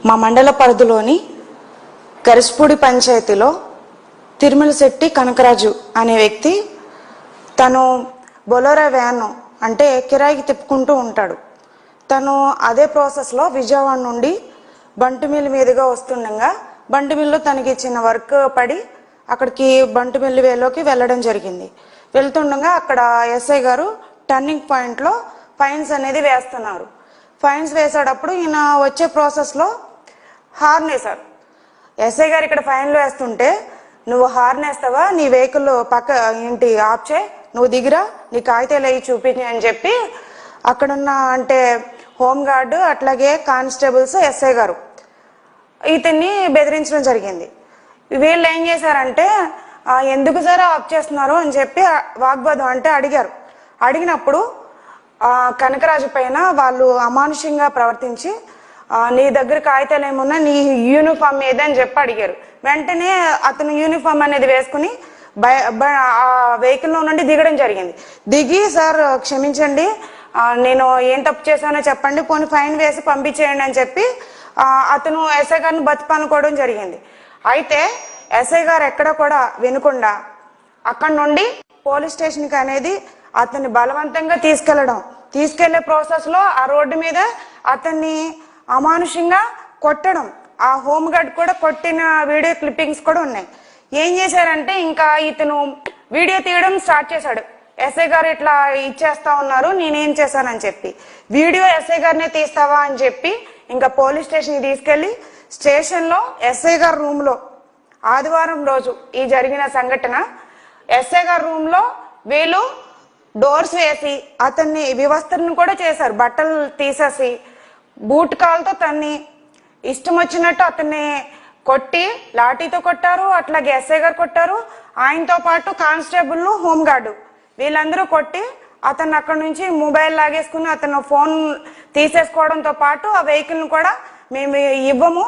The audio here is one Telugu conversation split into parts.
మా మండల పరిధిలోని గరిస్పూడి పంచాయతీలో తిరుమలశెట్టి కనకరాజు అనే వ్యక్తి తను బొలెరో వ్యాన్ అంటే కిరాయికి తిప్పుకుంటూ ఉంటాడు. తను అదే ప్రాసెస్లో విజయవాడ నుండి బంటుమిల్లి మీదుగా వస్తుండగా బంటుమిల్లిలో తనకి ఇచ్చిన వర్క్ పడి అక్కడికి బంటుమిల్లి వేలోకి వెళ్ళడం జరిగింది. వెళ్తుండగా అక్కడ ఎస్ఐ గారు టర్నింగ్ పాయింట్లో ఫైన్స్ అనేది వేస్తున్నారు. ఫైన్స్ వేసేటప్పుడు ఈయన వచ్చే ప్రాసెస్లో హార్న్ వేశారు. ఎస్ఐ గారు ఇక్కడ ఫైన్లు వేస్తుంటే నువ్వు హార్న్ వేస్తావా, నీ వెహికల్ పక్క ఏంటి ఆప్ చేయి, నువ్వు దిగిరా, నీ కాగితాలు అవి చూపించి అని చెప్పి అక్కడున్న అంటే హోంగార్డు అట్లాగే కానిస్టేబుల్స్ ఎస్ఐ గారు ఇతన్ని బెదిరించడం జరిగింది. వీళ్ళు ఏం చేశారంటే ఎందుకు సార్ ఆప్ చేస్తున్నారు అని చెప్పి వాగ్వాదం అంటే అడిగారు. అడిగినప్పుడు కనకరాజు పైన వాళ్ళు అమానుషంగా ప్రవర్తించి నీ దగ్గర కాగితాలు ఏమున్నా, నీ యూనిఫామ్ ఏదని చెప్పి అడిగారు. వెంటనే అతను యూనిఫామ్ అనేది వేసుకుని ఆ వెహికల్లో నుండి దిగడం జరిగింది. దిగి సార్ క్షమించండి, నేను ఏం తప్పు చేశానో చెప్పండి, పోనీ ఫైన్ వేసి పంపించేయండి అని చెప్పి అతను ఎస్ఐ గారిని బతిపనుకోవడం జరిగింది. అయితే ఎస్ఐ గారు ఎక్కడ కూడా వినకుండా అక్కడ నుండి పోలీస్ స్టేషన్కి అనేది అతన్ని బలవంతంగా తీసుకెళ్లే ప్రాసెస్ లో ఆ రోడ్డు మీద అతన్ని అమానుషంగా కొట్టడం, ఆ హోమ్ గార్డ్ కూడా కొట్టిన వీడియో క్లిప్పింగ్స్ కూడా ఉన్నాయి. ఏం చేశారంటే ఇంకా ఇతను వీడియో తీయడం స్టార్ట్ చేశాడు. ఎస్ఐ గారు ఇట్లా ఇచ్చేస్తా ఉన్నారు, నేనేం చేశానని చెప్పి వీడియో ఎస్ఐ గారినే తీస్తావా అని చెప్పి ఇంకా పోలీస్ స్టేషన్కి తీసుకెళ్లి స్టేషన్లో ఎస్ఐ గారి రూమ్ లో ఆదివారం రోజు ఈ జరిగిన సంఘటన ఎస్ఐ గారి రూమ్ లో వీళ్ళు డోర్స్ వేసి అతన్ని వివస్త్రను కూడా చేశారు. బట్టలు తీసేసి బూట్ కాల్తో తన్ని ఇష్టం వచ్చినట్టు అతన్ని కొట్టి లాఠీతో కొట్టారు. అట్లాగే ఎస్ఐ గారు కొట్టారు, ఆయనతో పాటు కానిస్టేబుల్ హోంగార్డు వీళ్ళందరూ కొట్టి అతను అక్కడ నుంచి మొబైల్ లాగేసుకుని అతను ఫోన్ తీసేసుకోవడంతో పాటు ఆ వెహికల్ ను కూడా మేము ఇవ్వము,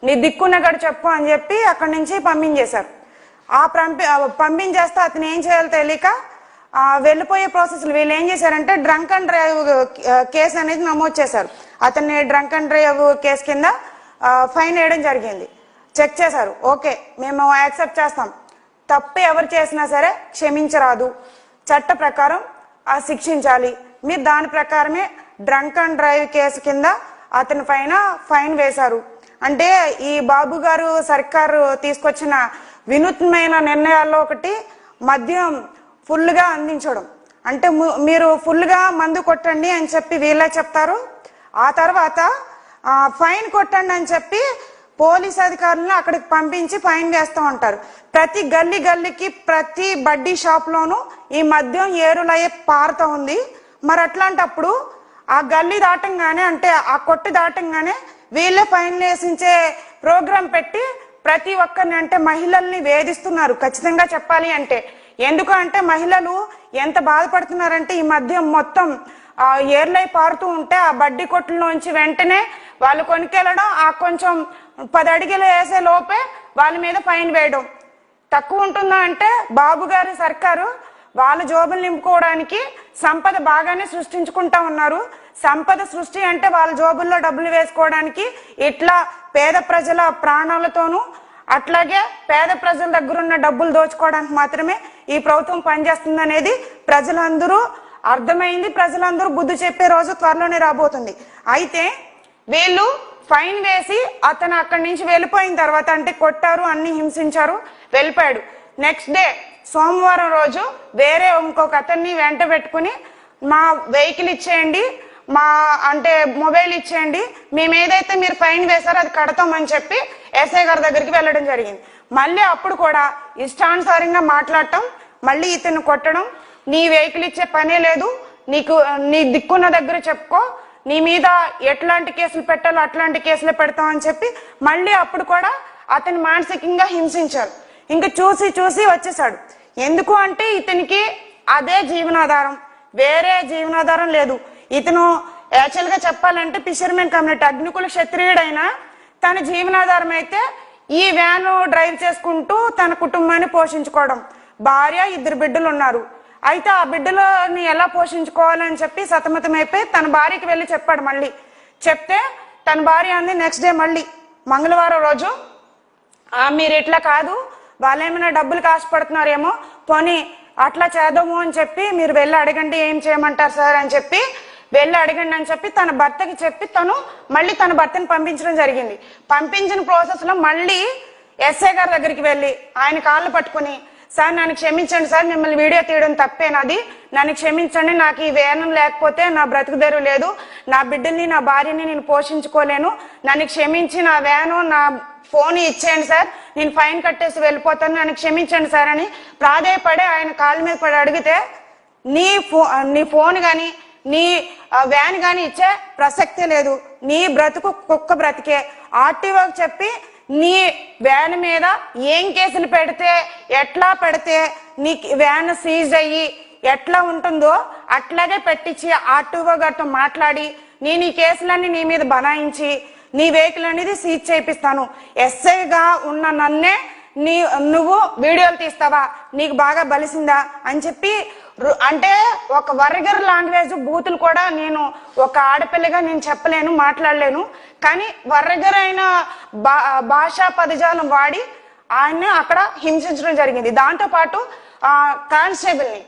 నీ దిక్కున్నగడ చెప్పు అని చెప్పి అక్కడి నుంచి పంపించేశారు. పంపించేస్తే అతను ఏం చేయాలో తెలియక వెళ్ళిపోయే ప్రాసెస్లో వీళ్ళు ఏం చేశారంటే డ్రంక్ అండ్ డ్రైవ్ కేసు అనేది నమోదు చేశారు. అతన్ని డ్రంక్ అండ్ డ్రైవ్ కేసు కింద ఫైన్ వేయడం జరిగింది. చెక్ చేశారు, ఓకే మేము యాక్సెప్ట్ చేస్తాం, తప్పు ఎవరు చేసినా సరే క్షమించరాదు, చట్ట ప్రకారం శిక్షించాలి, మీరు దాని ప్రకారమే డ్రంక్ అండ్ డ్రైవ్ కేసు కింద అతని పైన ఫైన్ వేశారు. అంటే ఈ బాబు గారు సర్కారు తీసుకొచ్చిన వినూత్నమైన నిర్ణయాల్లో ఒకటి మద్యం ఫుల్ గా అందించడం. అంటే మీరు ఫుల్ గా మందు కొట్టండి అని చెప్పి వీళ్ళే చెప్తారు, ఆ తర్వాత ఫైన్ కొట్టండి అని చెప్పి పోలీస్ అధికారులను అక్కడికి పంపించి ఫైన్ వేస్తూ ఉంటారు. ప్రతి గల్లీకి ప్రతి బడ్డీ షాప్ లోనూ ఈ మద్యం ఏరులయ్యే పారుతూ ఉంది. మరి అట్లాంటప్పుడు ఆ గల్లీ దాటంగానే అంటే ఆ కొట్టు దాటంగానే వీళ్ళే ఫైన్ వేసించే ప్రోగ్రాం పెట్టి ప్రతి ఒక్కరిని అంటే మహిళల్ని వేధిస్తున్నారు. ఖచ్చితంగా చెప్పాలి అంటే ఎందుకు అంటే మహిళలు ఎంత బాధపడుతున్నారంటే ఈ మద్యం మొత్తం ఏర్లై పారుతూ ఉంటే ఆ బడ్డీ కొట్టులోంచి వెంటనే వాళ్ళు కొనుకెళ్ళడం, ఆ కొంచెం 10 అడుగులు వేసే లోపే వాళ్ళ మీద ఫైన్ వేయడం. తక్కువ ఉంటుందా అంటే బాబు గారి సర్కారు వాళ్ళ జోబులు నింపుకోవడానికి సంపద బాగానే సృష్టించుకుంటా ఉన్నారు. సంపద సృష్టి అంటే వాళ్ళ జోబుల్లో డబ్బులు వేసుకోవడానికి ఇట్లా పేద ప్రజల ప్రాణాలతోనూ అట్లాగే పేద ప్రజల దగ్గర ఉన్న డబ్బులు దోచుకోవడానికి మాత్రమే ఈ ప్రభుత్వం పనిచేస్తుంది అనేది ప్రజలందరూ అర్థమైంది. ప్రజలందరూ బుద్ధి చెప్పే రోజు త్వరలోనే రాబోతుంది. అయితే వీళ్ళు ఫైన్ వేసి అతను అక్కడి నుంచి వెళ్ళిపోయిన తర్వాత అంటే కొట్టారు, అన్ని హింసించారు, వెళ్ళిపోయాడు. నెక్స్ట్ డే సోమవారం రోజు వేరే ఇంకొక అతన్ని వెంట పెట్టుకుని మా వెహికల్ ఇచ్చేయండి, మా అంటే మొబైల్ ఇచ్చేయండి, మేము ఏదైతే మీరు ఫైన్ వేశారో అది కడతామని చెప్పి ఎస్ఐ గారి దగ్గరికి వెళ్ళడం జరిగింది. మళ్ళీ అప్పుడు కూడా ఇష్టానుసారంగా మాట్లాడటం, మళ్ళీ ఇతను కొట్టడం, నీ వెహికల్ ఇచ్చే పనే లేదు, నీకు నీ దిక్కున్న దగ్గర చెప్పుకో, నీ మీద ఎట్లాంటి కేసులు పెట్టాలో అట్లాంటి కేసులు పెడతామని చెప్పి మళ్ళీ అప్పుడు కూడా అతను మానసికంగా హింసించారు. ఇంకా చూసి వచ్చేసాడు. ఎందుకు అంటే ఇతనికి అదే జీవనాధారం, వేరే జీవనాధారం లేదు. ఇతను యాక్చువల్ గా చెప్పాలంటే ఫిషర్మెన్ కమ్యూనిటీ అగ్నికుల క్షత్రియుడైనా తన జీవనాధారం అయితే ఈ వ్యాన్ డ్రైవ్ చేసుకుంటూ తన కుటుంబాన్ని పోషించుకోవడం. భార్య 2 బిడ్డలు ఉన్నారు. అయితే ఆ బిడ్డలని ఎలా పోషించుకోవాలని చెప్పి సతమతమైపోయి తన భార్యకి వెళ్ళి చెప్పాడు. మళ్ళీ చెప్తే తన భార్య అంది నెక్స్ట్ డే మళ్ళీ మంగళవారం రోజు, మీరు ఇట్లా కాదు, వాళ్ళు ఏమైనా డబ్బులు ఆశపడుతున్నారేమో, పోనీ అట్లా చేద్దాము అని చెప్పి మీరు వెళ్ళి అడగండి, ఏం చేయమంటారు సార్ అని చెప్పి వెళ్ళి అడగండి అని చెప్పి తన భర్తకి చెప్పి తను మళ్ళీ తన భర్తని పంపించడం జరిగింది. పంపించిన ప్రాసెస్ లో మళ్ళీ ఎస్ఐ గారి దగ్గరికి వెళ్ళి ఆయన కాళ్ళు పట్టుకుని, సార్ నన్ను క్షమించండి సార్, మిమ్మల్ని వీడియో తీయడం తప్పేనది, నన్ను క్షమించండి, నాకు ఈ వేనం లేకపోతే నా బ్రతుకుదెరువు లేదు, నా బిడ్డల్ని నా భార్యని నేను పోషించుకోలేను, నన్ను క్షమించి నా వేను నా ఫోన్ ఇచ్చేయండి సార్, నేను ఫైన్ కట్టేసి వెళ్ళిపోతాను, నన్ను క్షమించండి సార్ అని ప్రాధేయపడి ఆయన కాళ్ళ మీద పడి అడిగితే, నీ ఫోన్ గాని నీ వ్యాన్ గాని ఇచ్చే ప్రసక్తే లేదు, నీ బ్రతుకు కుక్క బ్రతికే, ఆర్టీఓకి చెప్పి నీ వ్యాన్ మీద ఏం కేసులు పెడితే ఎట్లా పెడితే నీ వ్యాన్ సీజ్ అయ్యి ఎట్లా ఉంటుందో అట్లాగే పెట్టించి ఆర్టీఓ గారితో మాట్లాడి నేను ఈ కేసులన్నీ నీ మీద బనాయించి నీ వెహికల్ అనేది సీజ్ చేయిస్తాను, ఎస్ఐగా ఉన్న నన్నే నువ్వు వీడియోలు తీస్తావా, నీకు బాగా బలిసిందా అని చెప్పి, అంటే ఒక వర్గర్ లాంగ్వేజ్ బూతులు కూడా నేను ఒక ఆడపిల్లగా నేను చెప్పలేను, మాట్లాడలేను, కానీ వర్గర్ అయిన భాషా పదజాలం వాడి ఆయన్ని అక్కడ హింసించడం జరిగింది. దాంతో పాటు కానిస్టేబుల్ ని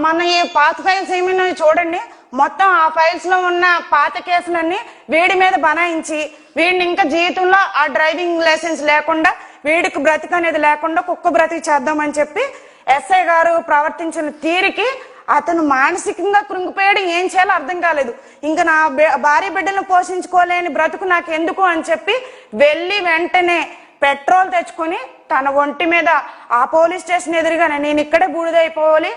మన ఈ పాత ఫైల్స్ ఏమైనా చూడండి, మొత్తం ఆ ఫైల్స్ లో ఉన్న పాత కేసులన్నీ వీడి మీద బనాయించి వీడిని ఇంకా జీవితంలో ఆ డ్రైవింగ్ లైసెన్స్ లేకుండా వీడికి బ్రతికి అనేది లేకుండా కుక్క బ్రతికి చేద్దామని చెప్పి ఎస్ఐ గారు ప్రవర్తించిన తీరికి అతను మానసికంగా కృంగిపోయాడు. ఏం చేయాలో అర్థం కాలేదు. ఇంకా నా భార్య బిడ్డలను పోషించుకోలేని బ్రతుకు నాకు ఎందుకు అని చెప్పి వెళ్ళి వెంటనే పెట్రోల్ తెచ్చుకొని తన ఒంటి మీద ఆ పోలీస్ స్టేషన్ ఎదురుగానే నేను ఇక్కడే బూడిదైపోవాలి,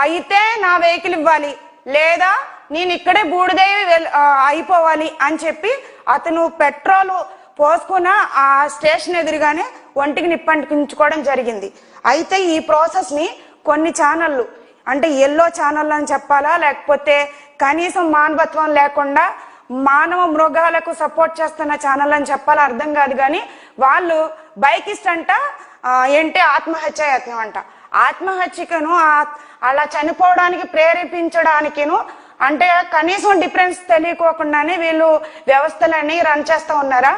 అయితే నా వెహికల్ ఇవ్వాలి, లేదా నేను ఇక్కడే బూడిదై అయిపోవాలి అని చెప్పి అతను పెట్రోల్ పోసుకున్న ఆ స్టేషన్ ఎదురుగానే ఒంటికి నిప్పంటించుకోవడం జరిగింది. అయితే ఈ ప్రాసెస్ ని కొన్ని ఛానళ్ళు, అంటే ఎల్లో ఛానల్ అని చెప్పాలా లేకపోతే కనీసం మానవత్వం లేకుండా మానవ మృగాలకు సపోర్ట్ చేస్తున్న ఛానల్ అని చెప్పాలా అర్థం కాదు, కానీ వాళ్ళు బైకిస్ట్ అంట ఏంటి ఆత్మహత్య యత్నం అంట, ఆత్మహత్యకును అలా చనిపోవడానికి ప్రేరేపించడానికిను అంటే కనీసం డిఫరెన్స్ తెలియకోకుండానే వీళ్ళు వ్యవస్థలన్నీ రన్ చేస్తా ఉన్నారా?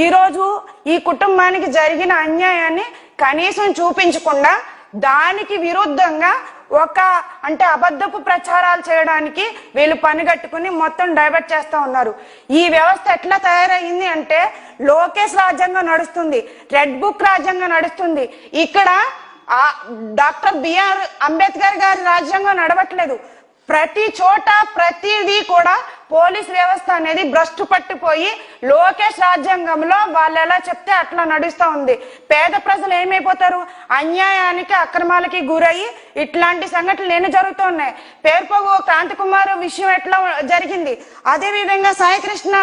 ఈ రోజు ఈ కుటుంబానికి జరిగిన అన్యాయాన్ని కనీసం చూపించకుండా దానికి విరుద్ధంగా ఒక అంటే అబద్ధపు ప్రచారాలు చేయడానికి వీళ్ళు పనిగట్టుకుని మొత్తం డైవర్ట్ చేస్తా ఉన్నారు. ఈ వ్యవస్థ ఎట్లా తయారైంది అంటే లోకేష్ రాజ్యాంగం నడుస్తుంది, రెడ్ బుక్ రాజ్యాంగం నడుస్తుంది, ఇక్కడ డాక్టర్ బిఆర్ అంబేద్కర్ గారి రాజ్యాంగం నడవట్లేదు. ప్రతి చోట ప్రతిదీ కూడా పోలీస్ వ్యవస్థ అనేది భ్రష్టు పట్టిపోయి లోకేష్ రాజ్యాంగంలో వాళ్ళు ఎలా చెప్తే అట్లా నడుస్తా ఉంది. పేద ప్రజలు ఏమైపోతారు, అన్యాయానికి అక్రమాలకి గురయ్యి ఇట్లాంటి సంఘటనలు ఎన్ని జరుగుతూ ఉన్నాయి. పేర్పోగు క్రాంతి కుమార్ విషయం ఎట్లా జరిగింది, అదే విధంగా సాయికృష్ణ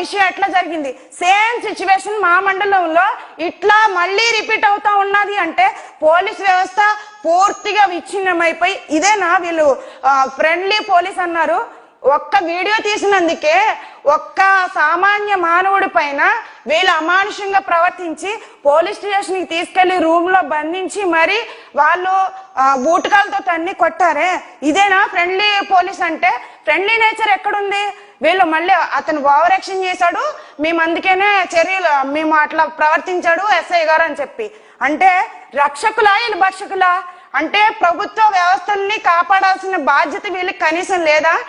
విషయం ఎట్లా జరిగింది, సేమ్ సిచ్యువేషన్ మా మండలంలో ఇట్లా మళ్ళీ రిపీట్ అవుతా ఉన్నది. అంటే పోలీస్ వ్యవస్థ పూర్తిగా విచ్ఛిన్నమైపోయి ఇదేనా వీళ్ళు ఫ్రెండ్లీ పోలీస్ అన్నారు. ఒక్క వీడియో తీసినందుకే ఒక్క సామాన్య మానవుడి పైన వీళ్ళు అమానుషంగా ప్రవర్తించి పోలీస్ స్టేషన్ కి తీసుకెళ్లి రూమ్ లో బంధించి మరి వాళ్ళు బూటకాలతో తన్ని కొట్టారే, ఇదేనా ఫ్రెండ్లీ పోలీస్ అంటే? ఫ్రెండ్లీ నేచర్ ఎక్కడుంది? వీళ్ళు మళ్ళీ అతను ఓవర్ యాక్షన్ చేశాడు, మేము అందుకనే చర్యలు మేము అట్లా ప్రవర్తించాడు ఎస్ఐ గారు అని చెప్పి. అంటే రక్షకులా వీళ్ళు భక్షకులా? అంటే ప్రభుత్వ వ్యవస్థల్ని కాపాడాల్సిన బాధ్యత వీళ్ళకి కనీసం లేదా?